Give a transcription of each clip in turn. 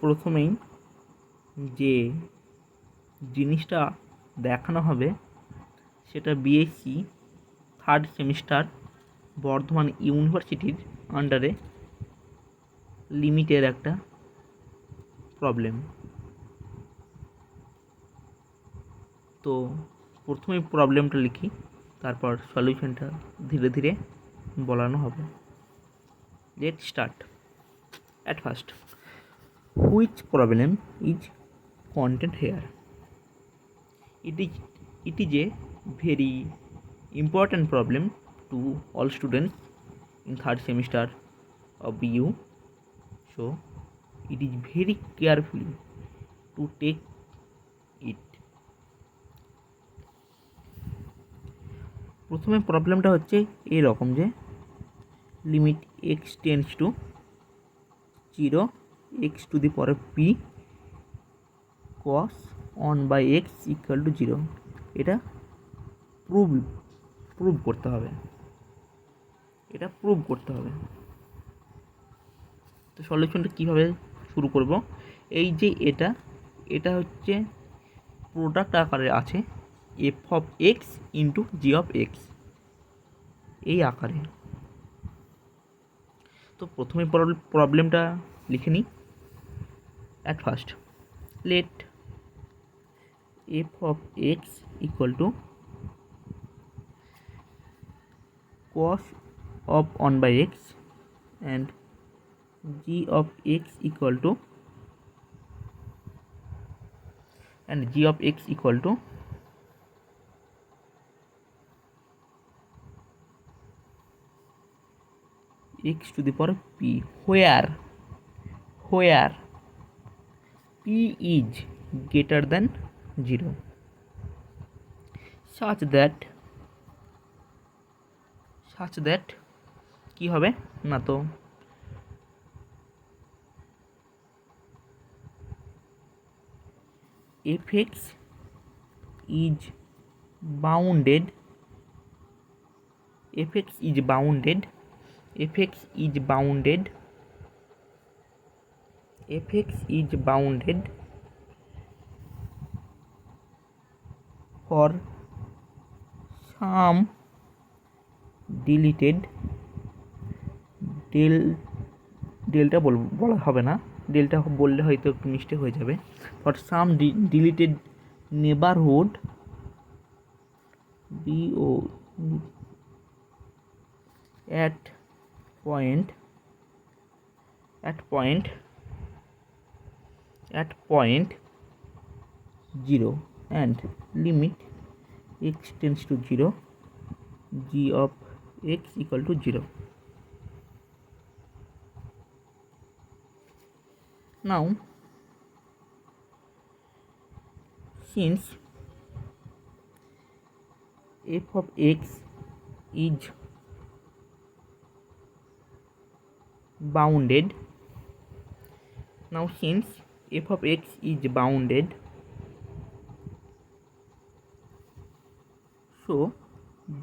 প্রথমেই যে জিনিসটা দেখানো হবে সেটা বিএসসি থার্ড সেমিস্টার বর্ধমান ইউনিভার্সিটির আন্ডারে লিমিটের একটা প্রবলেম। তো প্রথমেই প্রবলেমটা লিখি, তারপর সলিউশনটা ধীরে ধীরে বলানো হবে। Let start. At first, which problem is content here? It is a very important problem to all students in third semester of BU. So it is very carefully to take it. প্রথমে প্রবলেমটা হচ্ছে এরকম যে limit x tends to 0 x to the power p cos 1 by x equal to 0। এটা prove করতে হবে, তো সলিউশনটা কীভাবে শুরু করব? এই যে এটা হচ্ছে প্রোডাক্ট আকারে আছে F of X into G of X, এই আকারে। তো প্রথমে প্রবলেমটা লিখে নিই। At first, let F of X equal to cos of 1 by x and g of x equal to x to the power p, where p is greater than 0, such that কি হবে না, তো fx is bounded for some deleted delta বলা হবে না, delta বললে হয়তো একটু মিস্টেক হয়ে যাবে। For some deleted neighbourhood BO at point 0 and limit x tends to 0 g of x equal to 0. Now since f of x is bounded, so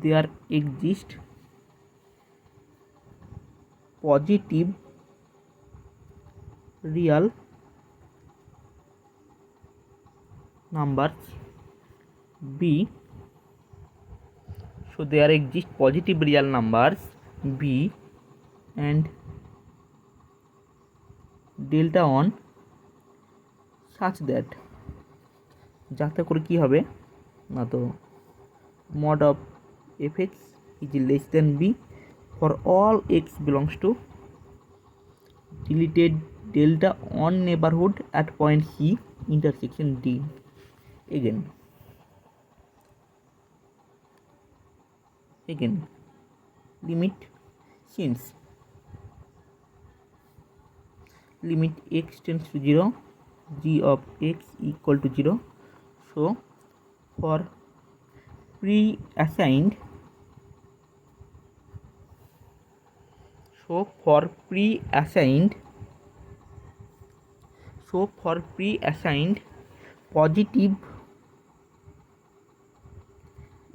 there exist positive real numbers b, so there exist positive real numbers b and delta on such that, যাতে করে কি হবে না, তো mod of fx is less than b for all x belongs to deleted delta on neighborhood at point c intersection d. Again limit, since limit x tends to 0 g of x equal to 0, so for pre-assigned positive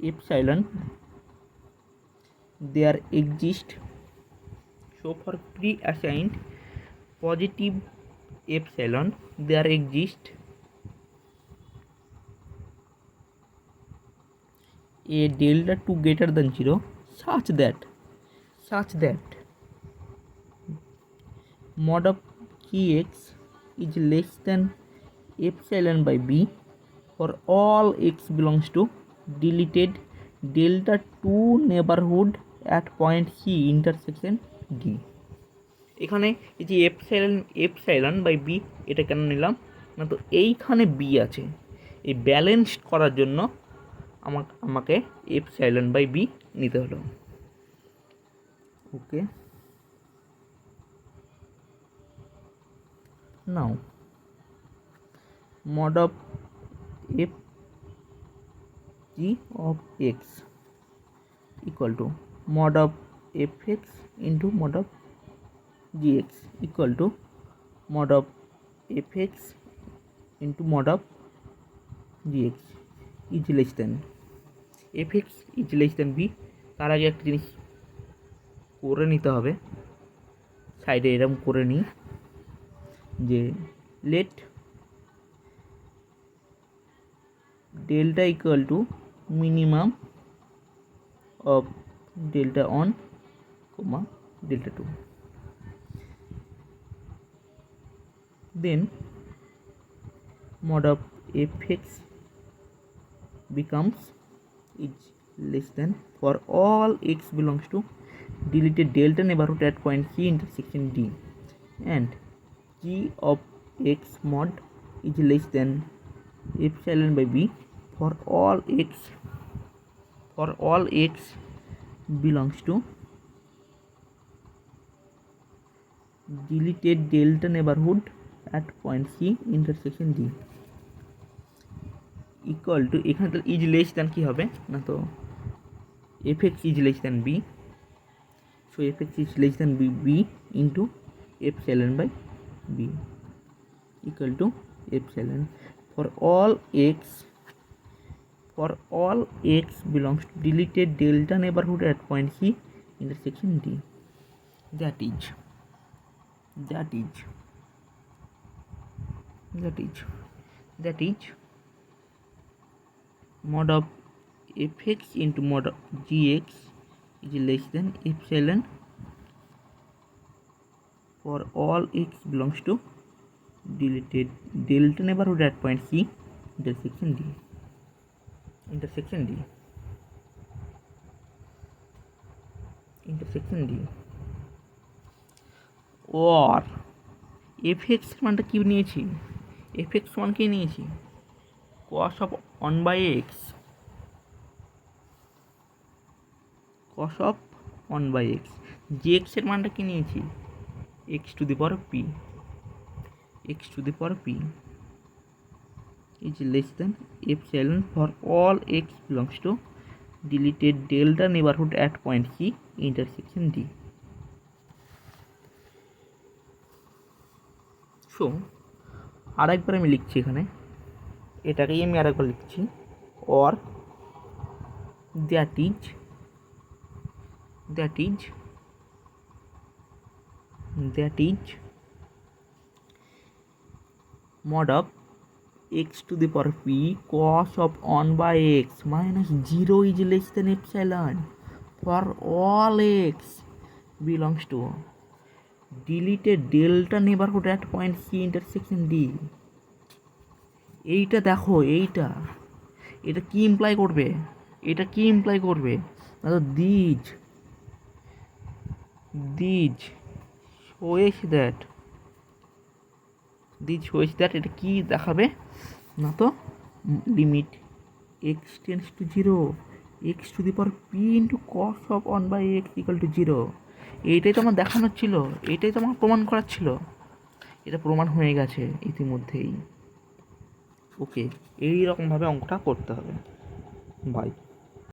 epsilon, there exist, so for pre-assigned positive epsilon there exists a delta 2 greater than 0 such that mod of gx is less than epsilon by b for all x belongs to deleted delta 2 neighborhood at point c intersection d। এখানে এই যে epsilon by B এটা কেন নিলাম না, তো এইখানে B আছে, এই ব্যালেন্স করার জন্য আমাকে এপসাইলন বাই বি নিতে হলো। ওকে, নাও mod of f g of x equal to mod of fx into mod of gx equal to mod of fx into mod of gx is less than fx is less than b। তার আগে একটা জিনিস করে নিতে হবে, সাইডে এরকম করে নিই যে late delta equal to minimum of delta 1 comma delta 2, then mod of fx becomes is less than for all x belongs to deleted delta neighborhood at point c intersection d, and g of x mod is less than epsilon by b for all x belongs to deleted delta neighborhood at point c intersection d equal to, এখানে তাহলে is less than কী হবে না, তো fx is less than b, so fx is less than b into epsilon by b equal to epsilon for all x belongs to deleted delta neighborhood at point c intersection d, that is mod of fx into mod of gx is less than epsilon for all x belongs to deleted delta neighborhood at point c intersection d or fx মানটা কি নিয়েছি, fx মান কি নিয়েছি cos of 1 by x, gx এর মানটা কি নিয়েছি x to the power p is less than epsilon for all x belongs to deleted delta neighborhood at point c intersection d। So আরেকবার আমি লিখছি, এখানে এটাকেই আমি আরেকবার লিখছি, or that is mod of x to the power p cos of 1 by x minus 0 is less than epsilon for all x belongs to deleted delta neighborhood at point c intersection d। এইটা দেখো, এটা কি imply করবে, না তো these shows that এটা কি দেখাবে না, তো limit x tends to 0 x to the power p into cos of 1 by x equal to 0। এইটাই তো আমার দেখানোর ছিল, এইটাই তো আমার প্রমাণ করার ছিল, এটা প্রমাণ হয়ে গেছে ইতিমধ্যেই। ওকে, এইরকমভাবে অঙ্কটা করতে হবে। বাই।